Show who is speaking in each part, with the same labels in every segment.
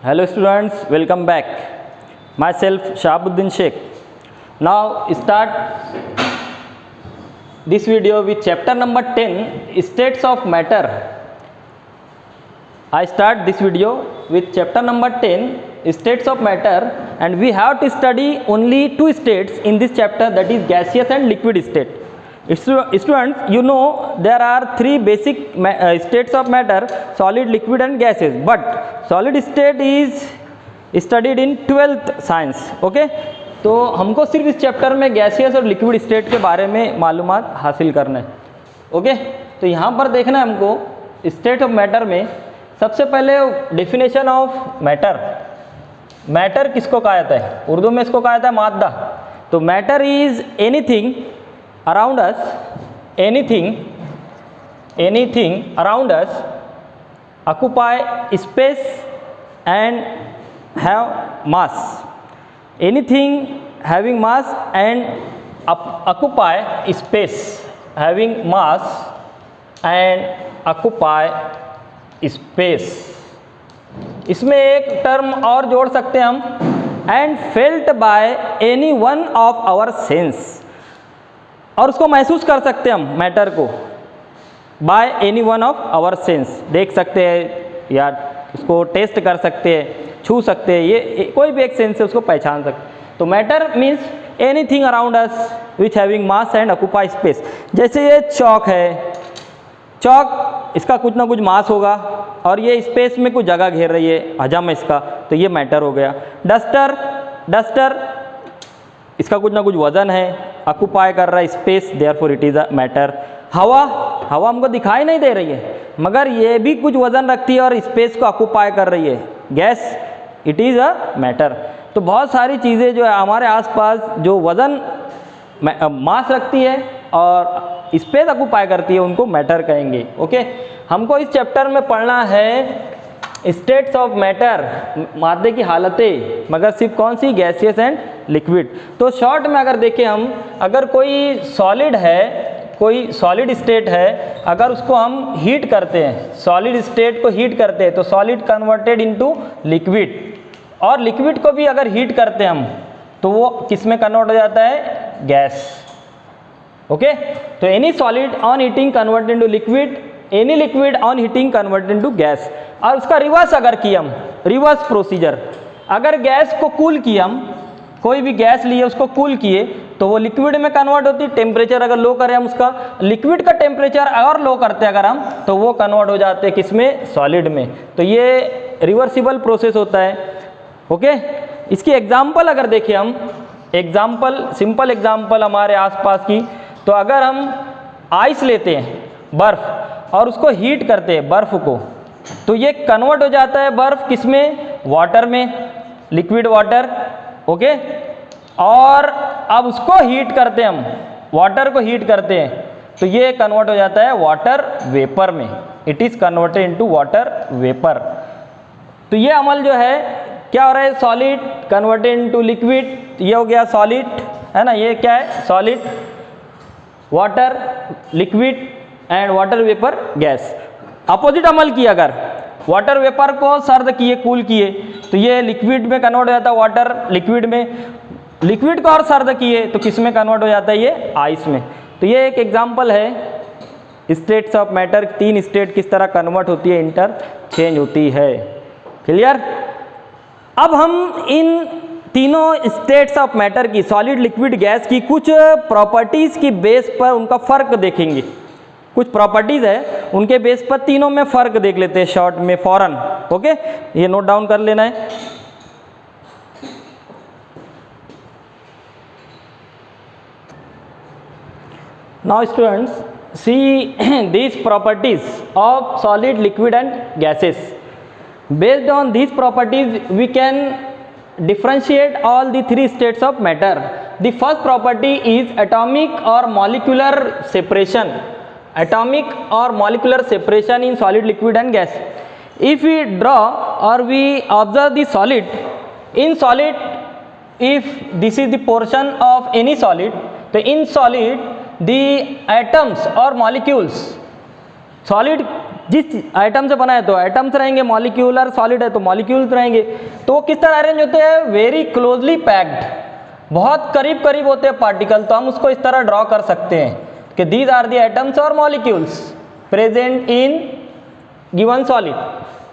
Speaker 1: Hello students, welcome back. Myself Shahabuddin Sheikh. Now start this video with chapter number 10, States of Matter. I start this video with chapter number 10, States of Matter, and we have to study only two states in this chapter, that is gaseous and liquid state. Students, you know there are three basic states of matter: solid, liquid and gases. But solid state is studied in 12th science. Okay, तो हमको सिर्फ इस chapter में gaseous और liquid state के बारे में मालूमात हासिल करना है. ओके, तो यहाँ पर देखना है हमको स्टेट ऑफ मैटर में सबसे पहले डेफिनेशन ऑफ मैटर. मैटर किसको कहा जाता है? उर्दू में इसको कहा जाता है मादा. तो matter is anything around us, anything around us occupy space and have mass. Anything having mass and occupy space, having mass and occupy space. इसमें एक टर्म और जोड़ सकते हैं हम, and felt by any one of our sense. और उसको महसूस कर सकते हैं हम मैटर को by any one of our sense. देख सकते हैं या उसको टेस्ट कर सकते हैं, छू सकते हैं, ये कोई भी एक सेंस से उसको पहचान सकते हैं. तो matter means anything around us which having mass and occupy space. जैसे ये चौक है, चौक इसका कुछ ना कुछ मास होगा और ये स्पेस में कुछ जगह घेर रही है, हजम इसका, तो ये मैटर हो गया. डस्टर इसका कुछ ना कुछ वजन है, ऑक्यूपाई कर रहा है space, therefore it is a matter. हवा हमको दिखाई नहीं दे रही है मगर ये भी कुछ वजन रखती है और स्पेस को ऑक्यूपाई कर रही है. Gas, it is a matter. तो बहुत सारी चीज़ें जो है हमारे आसपास जो वजन मास रखती है और स्पेस ऑक्यूपाई करती है उनको मैटर कहेंगे. ओके, हमको इस चैप्टर में पढ़ना है स्टेट्स ऑफ मैटर, मादे की हालतें, मगर सिर्फ कौन सी? Gaseous and liquid. तो शॉर्ट में अगर देखें हम, अगर कोई सॉलिड है, कोई सॉलिड स्टेट है, अगर उसको हम हीट करते हैं, सॉलिड स्टेट को हीट करते हैं तो सॉलिड कन्वर्टेड इनटू लिक्विड, और लिक्विड को भी अगर हीट करते हैं हम तो वो किस में कन्वर्ट हो जाता है? गैस. ओके, तो any solid on heating converted into liquid, any liquid on heating converted into gas. और उसका रिवर्स अगर किया हम, रिवर्स प्रोसीजर, अगर गैस को कूल किया हम, कोई भी गैस लिए उसको कूल किए तो वो लिक्विड में कन्वर्ट होती है. टेम्परेचर अगर लो करें हम उसका, लिक्विड का टेम्परेचर और लो करते हैं अगर हम, तो वो कन्वर्ट हो जाते हैं किसमें? सॉलिड में. तो ये रिवर्सिबल प्रोसेस होता है. ओके, इसकी एग्जाम्पल अगर देखें हम, एग्जाम्पल, सिंपल एग्जाम्पल हमारे आसपास की, तो अगर हम आइस लेते हैं, बर्फ, और उसको हीट करते हैं बर्फ को, तो ये कन्वर्ट हो जाता है बर्फ किसमें? वाटर में, लिक्विड वाटर. ओके, और अब उसको हीट करते हैं हम, वाटर को हीट करते हैं तो ये कन्वर्ट हो जाता है वाटर वेपर में. It is converted into water vapour. तो ये अमल जो है क्या हो रहा है? सॉलिड कन्वर्टेड इनटू लिक्विड, ये हो गया सॉलिड, है ना. ये क्या है? Solid, water, liquid and water vapour, gas. Opposite अमल किया, अगर वाटर वेपर को सर्द किए, कूल किए, तो ये लिक्विड में कन्वर्ट हो जाता है, वाटर लिक्विड में. लिक्विड को और सर्द किए तो किस में कन्वर्ट हो जाता है? ये आइस में. तो ये एक एग्जांपल है स्टेट्स ऑफ मैटर, तीन स्टेट किस तरह कन्वर्ट होती है, इंटरचेंज होती है. क्लियर? अब हम इन तीनों स्टेट्स ऑफ मैटर की, सॉलिड, लिक्विड, गैस की कुछ प्रॉपर्टीज़ की बेस पर उनका फ़र्क देखेंगे. कुछ प्रॉपर्टीज़ है उनके बेस पर तीनों में फ़र्क देख लेते हैं शॉर्ट में, फौरन. ओके, ये नोट डाउन कर लेना है. Now students, see these properties of solid, liquid and gases. Based on these properties we can differentiate all the three states of matter. The first property is atomic or molecular separation. Atomic or molecular separation in solid, liquid and gas. If we draw or we observe the solid, in solid, if this is the portion of any solid, so in solid the atoms or molecules, solid जिस item से बना है तो items रहेंगे, molecular solid है तो molecules रहेंगे। तो वो किस तरह अरेंज होते हैं? वेरी क्लोजली पैक्ड, बहुत करीब करीब होते हैं पार्टिकल। तो हम उसको इस तरह ड्रॉ कर सकते हैं कि दीज आर दी एटम्स और molecules present in given solid.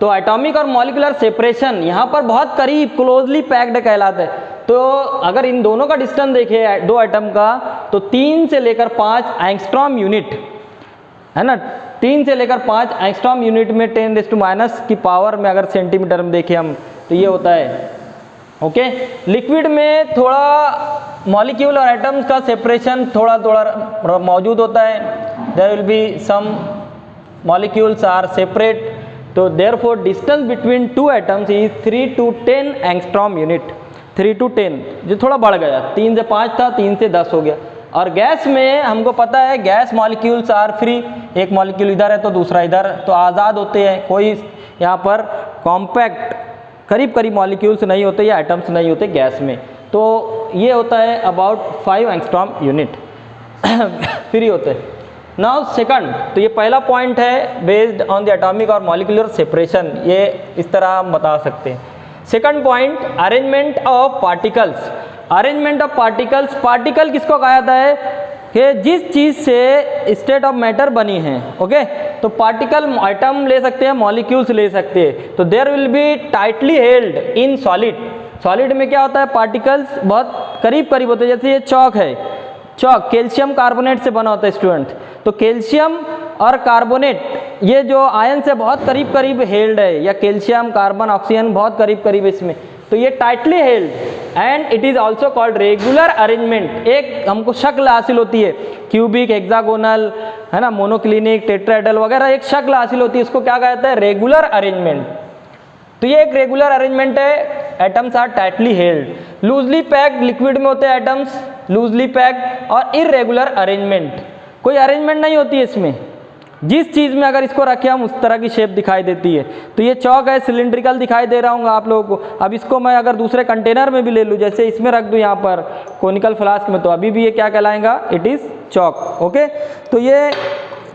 Speaker 1: तो एटॉमिक और मॉलिकुलर सेपरेशन यहाँ पर बहुत करीब क्लोजली पैक्ड कहलाता है। तो अगर इन दोनों का डिस्टेंस देखें दो एटम का, तो 3 से लेकर 5 एंगस्ट्रॉम यूनिट है ना, 3 से लेकर 5 एंगस्ट्रॉम यूनिट में 10⁻⁻⁻ की पावर में अगर सेंटीमीटर में देखें हम तो ये होता है। ओके, लिक्विड में थोड़ा मॉलिक्यूल और एटम्स का सेपरेशन थोड़ा थोड़ा मौजूद होता है। There will be some molecules are separate, तो therefore distance between two atoms is 3 to 10 angstrom unit. 3 to 10 जो थोड़ा बढ़ गया, 3 से 5 था, 3 से 10 हो गया। और गैस में हमको पता है गैस मॉलिक्यूल्स आर फ्री, एक मॉलिक्यूल इधर है तो दूसरा इधर, तो आज़ाद होते हैं। कोई यहाँ पर कॉम्पैक्ट करीब करीब मॉलिक्यूल्स नहीं होते या एटम्स नहीं होते गैस में। तो ये होता है अबाउट 5 एंगस्ट्रॉम यूनिट फ्री होते हैं। नाउ सेकंड, तो ये पहला पॉइंट है बेस्ड ऑन द एटॉमिक और मॉलिकुलर सेपरेशन, ये इस तरह हम बता सकते हैं। Second point, arrangement of particles. Arrangement of particles, particle किसको कहा जाता है कि जिस चीज़ से स्टेट ऑफ मैटर बनी है। ओके, तो पार्टिकल आइटम ले सकते हैं, मॉलिक्यूल्स ले सकते हैं। तो there will be tightly held in solid. Solid में क्या होता है, पार्टिकल्स बहुत करीब करीब होते हैं। जैसे ये चॉक है, चॉक कैल्शियम कार्बोनेट से बना होता है स्टूडेंट। तो कैल्शियम और कार्बोनेट ये जो आयन से बहुत करीब करीब हेल्ड है, या कैल्शियम कार्बन ऑक्सीजन बहुत करीब करीब इसमें, तो ये tightly held and it is also called regular arrangement. एक हमको शक्ल हासिल होती है, क्यूबिक, हेक्सागोनल, है ना, मोनोक्लिनिक, टेट्राहेड्रल वगैरह एक शक्ल हासिल होती है, इसको क्या कहते हैं, रेगुलर अरेंजमेंट। तो ये एक रेगुलर अरेंजमेंट है। Atoms are tightly held. Loosely packed liquid में होते हैं एटम्स, लूजली पैक्ड। और इरेगुलर अरेंजमेंट, कोई अरेंजमेंट नहीं होती है इसमें, जिस चीज़ में अगर इसको रखें हम उस तरह की शेप दिखाई देती है। तो ये चौक है, सिलिंड्रिकल दिखाई दे रहा हूँ आप लोगों को। अब इसको मैं अगर दूसरे कंटेनर में भी ले लूँ, जैसे इसमें रख दूँ यहाँ पर कोनिकल फ्लास्क में, तो अभी भी ये क्या कहलाएगा, इट इज़ चौक। ओके, तो ये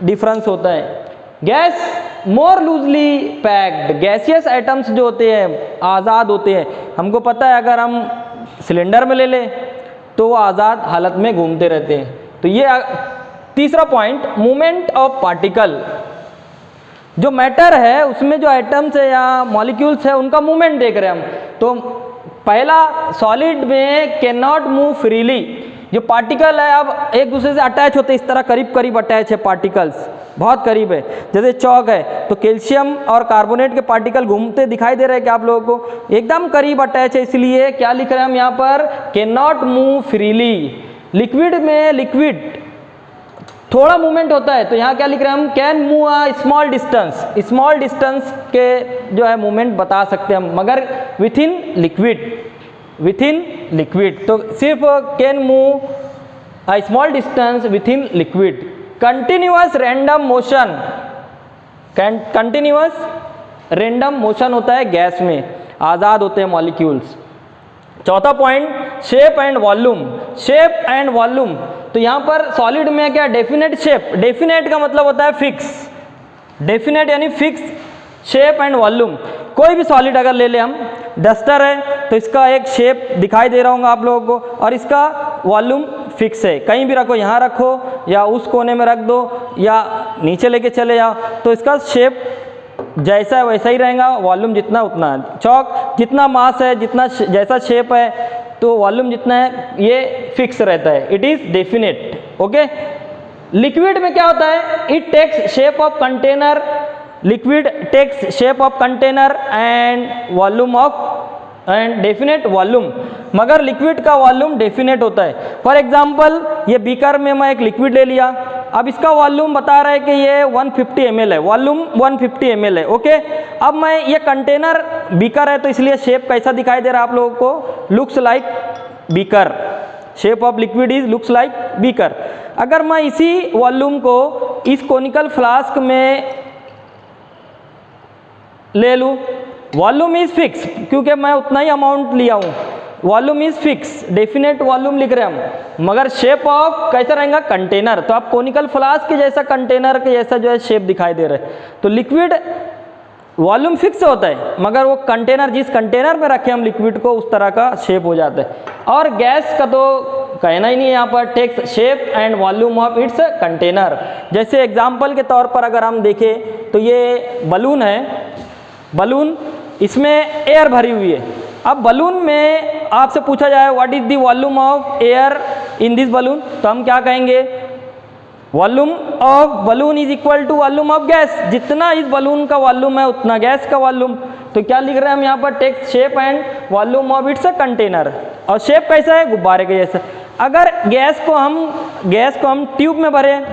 Speaker 1: डिफरेंस होता है। गैस मोर लूजली पैक्ड, गैसियस आइटम्स जो होते हैं आज़ाद होते हैं। हमको पता है अगर हम सिलेंडर में ले लें तो वो आज़ाद हालत में घूमते रहते हैं। तो ये तीसरा पॉइंट, मूवमेंट ऑफ पार्टिकल। जो मैटर है उसमें जो आइटम्स है या मॉलिक्यूल्स है उनका मूवमेंट देख रहे हैं हम। तो पहला, सॉलिड में कैन नॉट मूव फ्रीली। जो पार्टिकल है अब एक दूसरे से अटैच होते हैं, इस तरह करीब करीब अटैच है, पार्टिकल्स बहुत करीब है। जैसे चौक है तो कैल्शियम और कार्बोनेट के पार्टिकल घूमते दिखाई दे रहे हैं क्या आप लोगों को, एकदम करीब अटैच है, इसलिए क्या लिख रहे हैं हम यहाँ पर, can not move freely. Liquid में, लिक्विड थोड़ा मूवमेंट होता है, तो यहाँ क्या लिख रहे हैं हम, can move a small distance. Small distance के जो है मूवमेंट बता सकते हैं हम, मगर with in liquid, with in liquid तो सिर्फ can move a small distance with in liquid. Continuous random motion, continuous random motion होता है गैस में, आज़ाद होते हैं मॉलिक्यूल्स। चौथा point, shape and volume. Shape and volume, तो यहाँ पर सॉलिड में क्या, डेफिनेट शेप। डेफिनेट का मतलब होता है फिक्स, डेफिनेट यानी फिक्स शेप एंड वॉल्यूम। कोई भी सॉलिड अगर ले ले हम, डस्टर है तो इसका एक शेप दिखाई दे रहा होगा आप लोगों को, और इसका वॉल्यूम फिक्स है। कहीं भी रखो, यहाँ रखो या उस कोने में रख दो या नीचे लेके चले जाओ, तो इसका शेप जैसा है वैसा ही रहेगा, वॉल्यूम जितना उतना है। चौक जितना मास है, जितना जैसा शेप है, तो वॉल्यूम जितना है ये फिक्स रहता है, it is definite. Okay, liquid में क्या होता है, it takes shape of container, liquid takes shape of container and volume of and definite volume, मगर लिक्विड का वॉल्यूम डेफिनेट होता है। फॉर एग्जांपल ये बीकर में मैं एक लिक्विड ले लिया, अब इसका वॉल्यूम बता रहा है कि ये 150 ml है, वॉल्यूम 150 ml है। ओके, अब मैं ये कंटेनर बीकर है तो इसलिए शेप कैसा दिखाई दे रहा है आप लोगों को, looks like beaker, shape of liquid is looks like beaker. अगर मैं इसी वॉल्यूम को इस कोनिकल फ्लास्क में ले लूँ, वॉल्यूम इज फिक्स क्योंकि मैं उतना ही अमाउंट लिया हूँ, volume is fix, definite volume लिख रहे हैं हम, मगर शेप ऑफ कैसा रहेगा कंटेनर, तो आप कोनिकल फ्लास्क के जैसा कंटेनर के जैसा जो है शेप दिखाई दे रहा है। तो लिक्विड वॉल्यूम फिक्स होता है मगर वो कंटेनर, जिस कंटेनर में रखे हम लिक्विड को उस तरह का शेप हो जाता है। और गैस का तो कहना ही नहीं है, यहाँ पर takes shape and volume of its container. जैसे एग्जांपल के तौर पर अगर हम देखें तो ये बलून है, बलून इसमें एयर भरी हुई है। अब बलून में आपसे पूछा जाए what is the volume of air in this balloon, तो हम क्या कहेंगे, volume of balloon is equal to volume of gas, जितना इस बलून का वॉल्यूम है उतना गैस का वॉल्यूम। तो क्या लिख रहे हैं हम यहाँ पर, text shape and volume of its container. और शेप कैसा है, गुब्बारे के जैसा। अगर गैस को हम ट्यूब में भरें,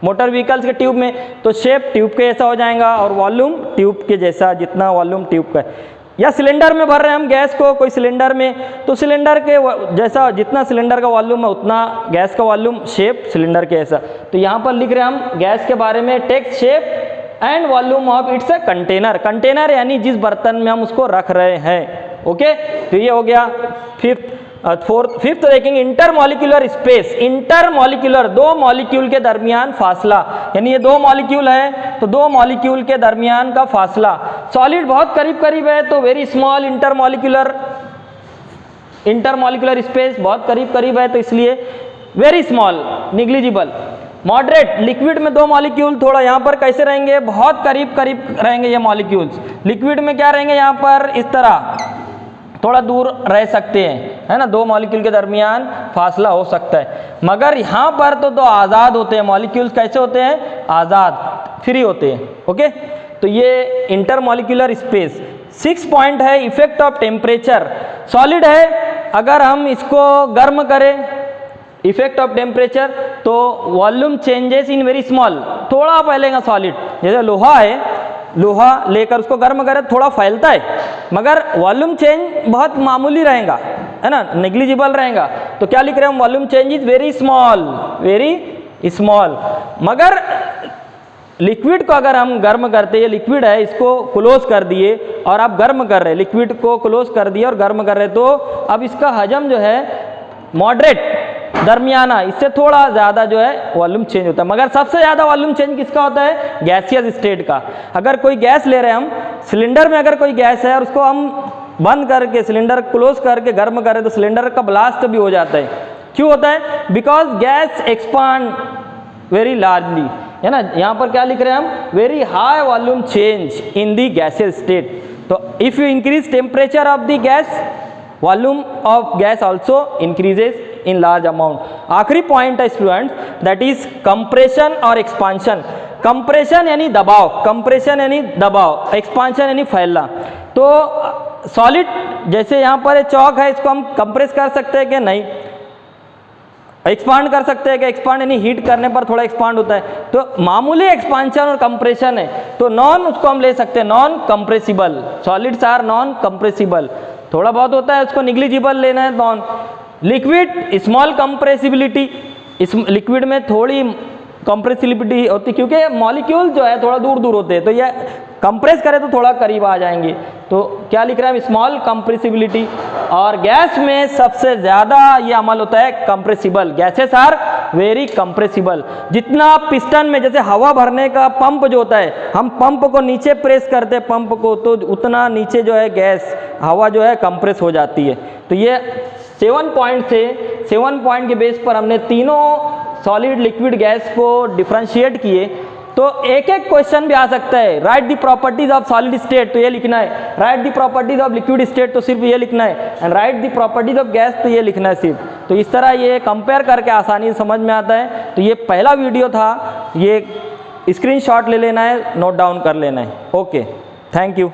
Speaker 1: मोटर व्हीकल्स के ट्यूब में, तो शेप ट्यूब के जैसा हो जाएगा और वॉल्यूम ट्यूब के जैसा, जितना वॉल्यूम ट्यूब का है। या सिलेंडर में भर रहे हैं हम गैस को, कोई सिलेंडर में, तो सिलेंडर के जैसा, जितना सिलेंडर का वॉल्यूम है उतना गैस का वॉल्यूम, शेप सिलेंडर के जैसा। तो यहाँ पर लिख रहे हैं हम गैस के बारे में, text shape and volume of its container. Container यानी जिस बर्तन में हम उसको रख रहे हैं। ओके, तो ये हो गया फिफ्थ देखेंगे इंटरमॉलिक्यूलर स्पेस। इंटरमॉलिक्यूलर, दो मॉलिक्यूल के दरमियान फासला, यानी ये दो मॉलिक्यूल है तो दो मॉलिक्यूल के दरमियान का फासला। सॉलिड बहुत करीब करीब है तो वेरी स्मॉल इंटरमॉलिक्यूलर स्पेस बहुत करीब करीब है तो इसलिए very small, negligible. Moderate, liquid में दो मॉलिक्यूल थोड़ा यहाँ पर कैसे रहेंगे, बहुत करीब करीब रहेंगे ये मॉलिक्यूल्स। लिक्विड में क्या रहेंगे, यहाँ पर इस तरह थोड़ा दूर रह सकते हैं, है ना, दो मॉलिक्यूल के दरमियान फासला हो सकता है। मगर यहाँ पर तो दो आज़ाद होते हैं मॉलिक्यूल्स, कैसे होते हैं, आज़ाद, फ्री होते हैं। ओके, तो ये इंटरमॉलिक्यूलर स्पेस। 6 पॉइंट है इफेक्ट ऑफ टेम्परेचर। सॉलिड है, अगर हम इसको गर्म करें, इफेक्ट ऑफ टेम्परेचर, तो volume changes in very small, थोड़ा फैलेगा सॉलिड। जैसे लोहा है, लोहा लेकर उसको गर्म करें थोड़ा फैलता है मगर वॉल्यूम चेंज बहुत मामूली रहेगा, है ना, नेग्लिजिबल रहेगा। तो क्या लिख रहे हैं हम, volume change is very small, very small. मगर लिक्विड को अगर हम गर्म करते, ये लिक्विड है, इसको क्लोज कर दिए और आप गर्म कर रहे, लिक्विड को क्लोज कर दिए और गर्म कर रहे, तो अब इसका हजम जो है मॉडरेट, दरमियाना, इससे थोड़ा ज़्यादा जो है वॉल्यूम चेंज होता है। मगर सबसे ज़्यादा वॉल्यूम चेंज किसका होता है, गैसियस स्टेट का। अगर कोई गैस ले रहे हैं हम, सिलेंडर में अगर कोई गैस है और उसको हम बंद करके, सिलेंडर क्लोज करके गर्म करें, तो सिलेंडर का ब्लास्ट भी हो जाता है। क्यों होता है, because gas expand very largely, है ना। यहाँ पर क्या लिख रहे हैं हम, very high volume change in the gaseous state. तो if you increase temperature of the gas, volume of gas also increases in large amount. आखिरी पॉइंट है स्टूडेंट, दैट इज कंप्रेशन और एक्सपांशन। कंप्रेशन यानी दबाव, कंप्रेशन यानी दबाव, expansion यानी फैलना। तो सॉलिड, जैसे यहाँ पर चौक है, इसको हम कंप्रेस कर सकते हैं कि नहीं, एक्सपांड कर सकते हैं कि, एक्सपांड यानी हीट करने पर थोड़ा एक्सपांड होता है। तो मामूली एक्सपांशन और कंप्रेशन है, तो नॉन उसको हम ले सकते हैं, non compressible. Solids are non compressible, थोड़ा बहुत होता है उसको निग्लिजिबल लेना है, नॉन। लिक्विड स्मॉल कंप्रेसिबिलिटी, इस लिक्विड में थोड़ी कंप्रेसिबिलिटी होती क्योंकि मॉलिक्यूल जो है थोड़ा दूर दूर होते हैं, तो ये कंप्रेस करें तो थोड़ा करीब आ जाएंगे। तो क्या लिख रहे हैं, स्मॉल कंप्रेसिबिलिटी। और गैस में सबसे ज़्यादा ये अमल होता है compressible, gases are very compressible. जितना पिस्टन में जैसे हवा भरने का पंप जो होता है, हम पंप को नीचे प्रेस करते हैं पंप को, तो उतना नीचे जो है गैस, हवा जो है कंप्रेस हो जाती है। तो ये 7 पॉइंट थे, 7 पॉइंट के बेस पर हमने तीनों सॉलिड, लिक्विड, गैस को डिफ्रेंशिएट किए। तो एक एक क्वेश्चन भी आ सकता है, right the properties of solid state, तो ये लिखना है, right the properties of liquid state, तो सिर्फ ये लिखना है, and right the properties of gas, तो ये लिखना है सिर्फ। तो इस तरह ये कंपेयर करके आसानी से समझ में आता है। तो ये पहला वीडियो था, ये स्क्रीनशॉट ले लेना है, नोट डाउन कर लेना है। Okay, thank you.